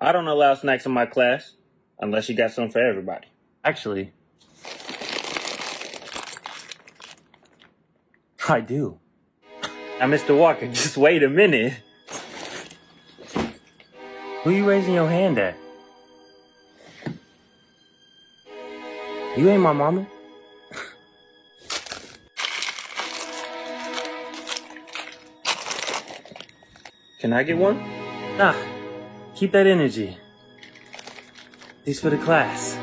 I don't allow snacks in my class unless you got some for everybody. Actually, I do. Now, Mr. Walker, just wait a minute. Who you raising your hand at? You ain't my mama. Can I get one? Nah, keep that energy. These for the class.